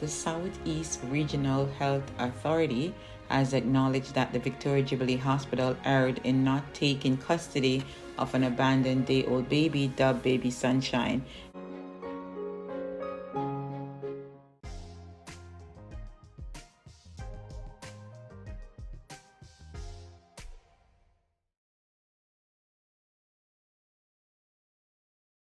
The Southeast Regional Health Authority has acknowledged that the Victoria Jubilee Hospital erred in not taking custody of an abandoned day-old baby dubbed Baby Sunshine.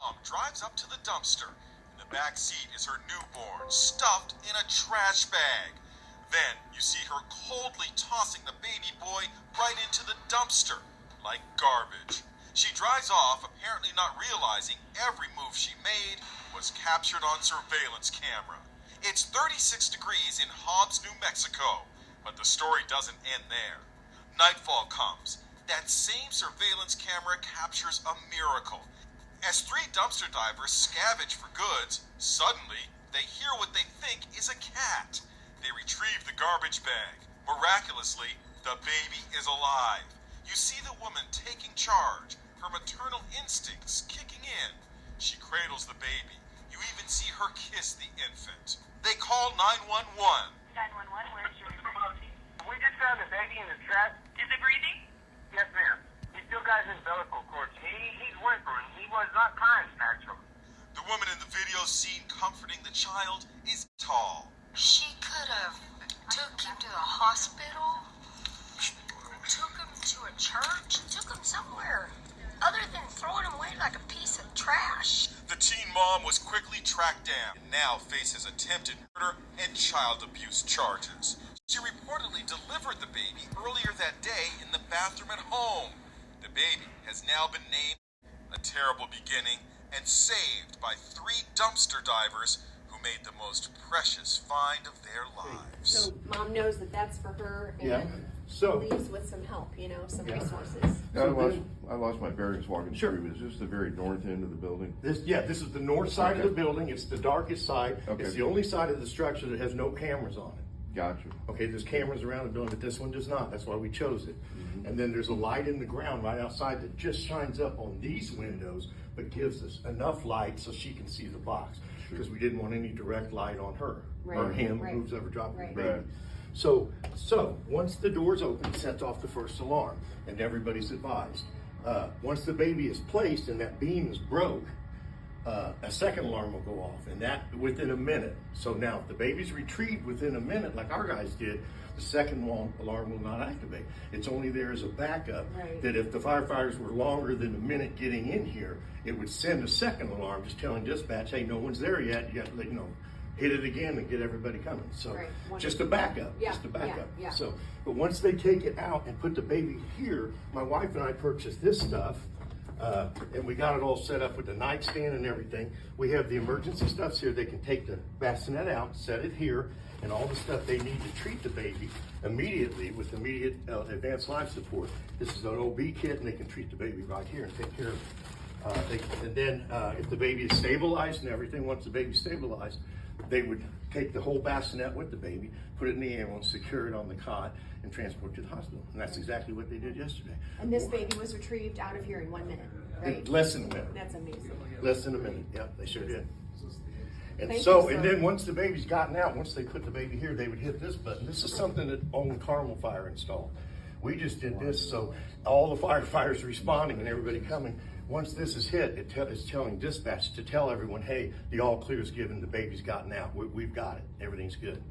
Mom drives up to the dumpster. In the back seat is her newborn, stuffed in a trash bag. Then you see her coldly tossing the baby boy right into the dumpster, like garbage. She drives off, apparently not realizing every move she made was captured on surveillance camera. It's 36 degrees in Hobbs, New Mexico, but the story doesn't end there. Nightfall comes. That same surveillance camera captures a miracle. As 3 dumpster divers scavenge for goods, suddenly they hear what they think is a cat. They retrieve the garbage bag. Miraculously, the baby is alive. You see the woman taking charge, her maternal instincts kicking in. She cradles the baby. You even see her kiss the infant. They call 911. 911, where's your emergency? We just found the baby in the trash. Is it breathing? Yes, ma'am. He still got his umbilical cord. He's whimpering. He was not crying, actually. The woman in the video seen comforting the child is tall. She could have took him to the hospital, took him to a church, took him somewhere other than throwing him away like a piece of trash. The teen mom was quickly tracked down and now faces attempted murder and child abuse charges. She reportedly delivered the baby earlier that day in the bathroom at home. The baby has now been named a terrible beginning and saved by 3 dumpster divers who made the most precious find of their lives. So mom knows that that's for her and So leaves with some help, some resources. I lost my bearings walking through. Is this the very north end of the building? this is the north side of the building. It's the darkest side. Okay. It's the only side of the structure that has no cameras on it. Gotcha. Okay, there's cameras around the building, but this one does not. That's why we chose it. And then there's a light in the ground right outside that just shines up on these windows, but gives us enough light so she can see the box. Because we didn't want any direct light on her or him who's ever dropping the baby. Right. So once the door's open, it sets off the first alarm, and everybody's advised. Once the baby is placed and that beam is broke, a second alarm will go off, and that within a minute. So now if the baby's retrieved within a minute, like our guys did, the second alarm will not activate. It's only there as a backup that if the firefighters were longer than a minute getting in here, it would send a second alarm just telling dispatch, hey, no one's there yet. You got to hit it again and get everybody coming. So just a backup, So, but once they take it out and put the baby here, my wife and I purchased this stuff. And we got it all set up with the nightstand and everything. We have the emergency stuff here. They can take the bassinet out, set it here, and all the stuff they need to treat the baby immediately with immediate advanced life support. This is an OB kit, and they can treat the baby right here and take care of it. And then if the baby is stabilized and everything, once the baby's stabilized, they would take the whole bassinet with the baby, put it in the ambulance, secure it on the cot, and transport to the hospital. And that's exactly what they did yesterday. And this baby was retrieved out of here in 1 minute, right? Less than a minute. That's amazing. Less than a minute. Yep, they sure did. And Thank so, you, and sir. then once the baby's gotten out, once they put the baby here, they would hit this button. This is something that only Carmel Fire installed. We just did this, so all the firefighters responding and everybody coming. Once this is hit, it's telling dispatch to tell everyone, hey, the all clear is given, the baby's gotten out. We've got it. Everything's good.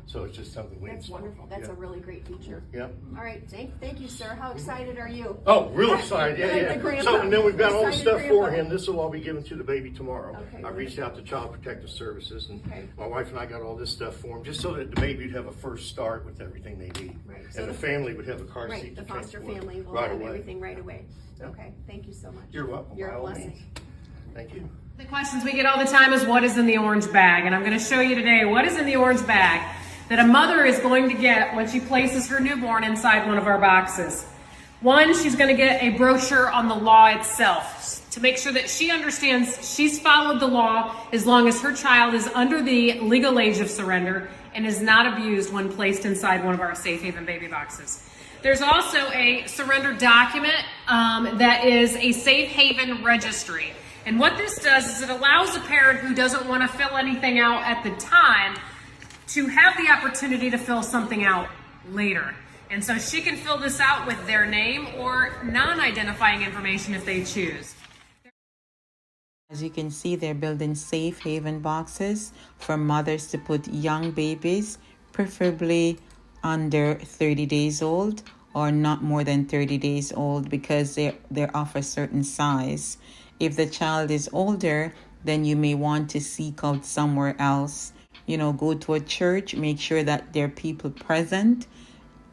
So it's just something we That's installed. wonderful. That's a really great feature. Yep. All right, thank you, sir. How excited are you? Oh, real excited, Like yeah. the grandpa. So, and then we've got all the Excited stuff for grandpa. him. This will all be given to the baby tomorrow. Okay, I reached out to Child Protective Services, and Okay. my wife and I got all this stuff for him, just so that the baby would have a first start with everything they need. Right. So And the family would have a car seat Right, the to foster transport family will right have away. everything right away. Yep. Okay, thank you so much. You're welcome. You're by a all blessing. means. Thank you. The questions we get all the time is what is in the orange bag, and I'm going to show you today what is in the orange bag that a mother is going to get when she places her newborn inside one of our boxes. One, she's going to get a brochure on the law itself to make sure that she understands she's followed the law as long as her child is under the legal age of surrender and is not abused when placed inside one of our Safe Haven baby boxes. There's also a surrender document that is a Safe Haven registry. And what this does is it allows a parent who doesn't want to fill anything out at the time to have the opportunity to fill something out later. And so she can fill this out with their name or non-identifying information if they choose. As you can see, they're building safe haven boxes for mothers to put young babies, preferably under 30 days old or not more than 30 days old, because they're of a certain size. If the child is older, then you may want to seek out somewhere else. Go to a church, make sure that there are people present,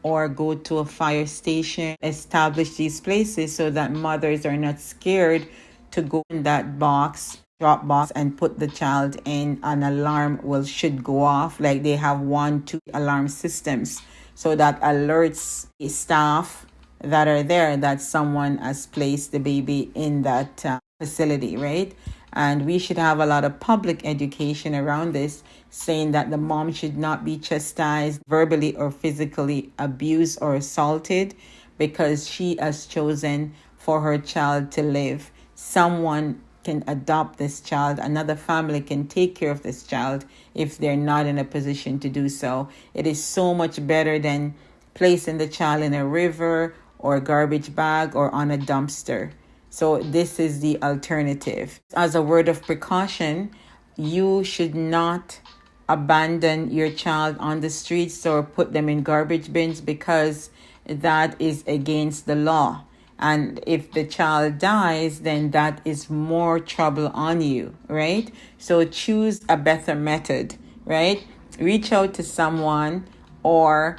or go to a fire station. Establish these places so that mothers are not scared to go in that drop box, and put the child in. An alarm should go off, like they have 1-2 alarm systems, so that alerts the staff that are there that someone has placed the baby in that facility, right? And we should have a lot of public education around this, saying that the mom should not be chastised, verbally or physically abused or assaulted, because she has chosen for her child to live. Someone can adopt this child. Another family can take care of this child if they're not in a position to do so. It is so much better than placing the child in a river or a garbage bag or on a dumpster. So this is the alternative. As a word of precaution, you should not abandon your child on the streets or put them in garbage bins, because that is against the law. And if the child dies, then that is more trouble on you, right? So choose a better method, right? Reach out to someone or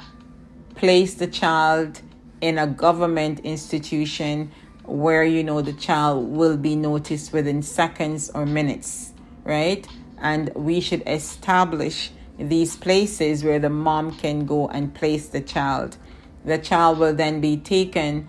place the child in a government institution where the child will be noticed within seconds or minutes, right? And we should establish these places where the mom can go and place the child. The child will then be taken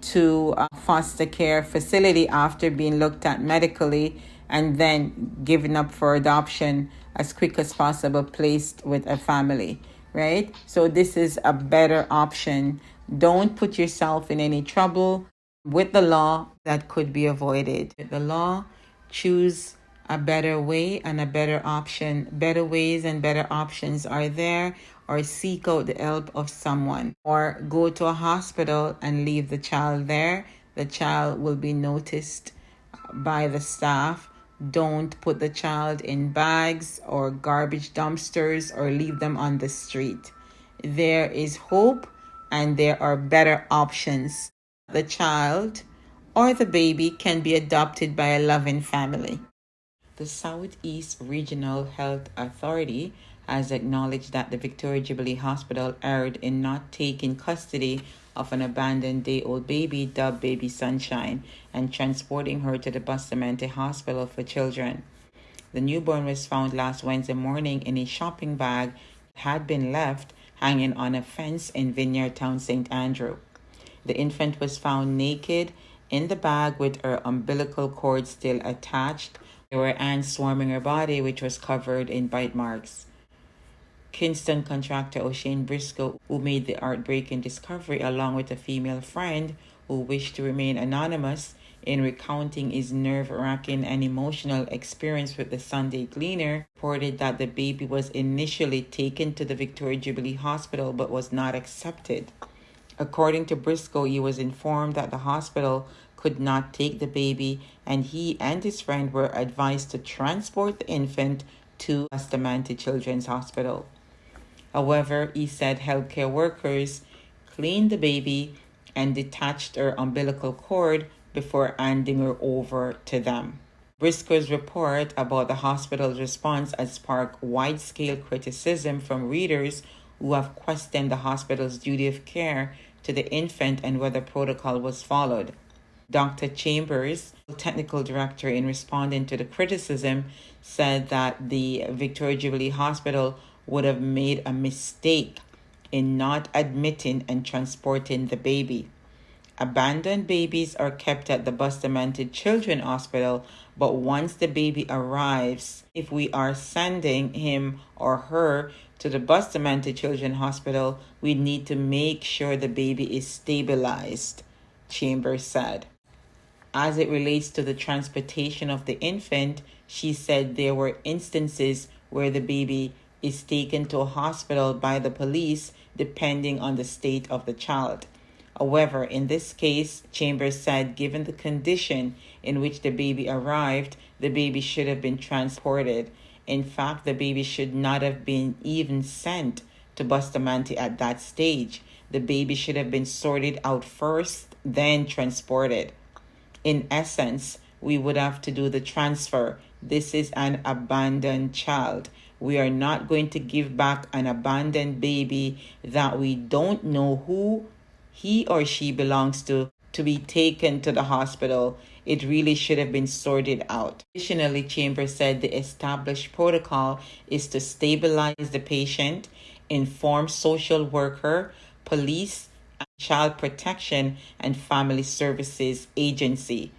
to a foster care facility after being looked at medically, and then given up for adoption as quick as possible, placed with a family, right? So this is a better option. Don't put yourself in any trouble with the law that could be avoided. The law, choose a better way and a better option. Better ways and better options are there, or seek out the help of someone, or go to a hospital and leave the child there. The child will be noticed by the staff. Don't put the child in bags or garbage dumpsters or leave them on the street. There is hope and there are better options. The child or the baby can be adopted by a loving family. The Southeast Regional Health Authority has acknowledged that the Victoria Jubilee Hospital erred in not taking custody of an abandoned day-old baby dubbed Baby Sunshine and transporting her to the Bustamante Hospital for Children. The newborn was found last Wednesday morning in a shopping bag that had been left hanging on a fence in Vineyard Town, St. Andrew. The infant was found naked in the bag with her umbilical cord still attached. There were ants swarming her body, which was covered in bite marks. Kingston contractor O'Shane Briscoe, who made the heartbreaking discovery along with a female friend who wished to remain anonymous in recounting his nerve-wracking and emotional experience with the Sunday Gleaner, reported that the baby was initially taken to the Victoria Jubilee Hospital but was not accepted. According to Briscoe, he was informed that the hospital could not take the baby, and he and his friend were advised to transport the infant to Bustamante Children's Hospital. However, he said healthcare workers cleaned the baby and detached her umbilical cord before handing her over to them. Briscoe's report about the hospital's response has sparked wide-scale criticism from readers who have questioned the hospital's duty of care to the infant and whether protocol was followed. Dr. Chambers, technical director, in responding to the criticism, said that the Victoria Jubilee Hospital would have made a mistake in not admitting and transporting the baby. Abandoned babies are kept at the Bustamante Children's Hospital, but once the baby arrives, if we are sending him or her to the Bustamante Children's Hospital, we need to make sure the baby is stabilized, Chambers said. As it relates to the transportation of the infant, she said there were instances where the baby is taken to a hospital by the police depending on the state of the child. However, in this case, Chambers said given the condition in which the baby arrived, the baby should have been transported. In fact, the baby should not have been even sent to Bustamante at that stage. The baby should have been sorted out first, then transported. In essence, we would have to do the transfer. This is an abandoned child. We are not going to give back an abandoned baby that we don't know who he or she belongs to be taken to the hospital. It really should have been sorted out. Additionally, Chambers said the established protocol is to stabilize the patient, inform social worker, police, child protection, and family services agency.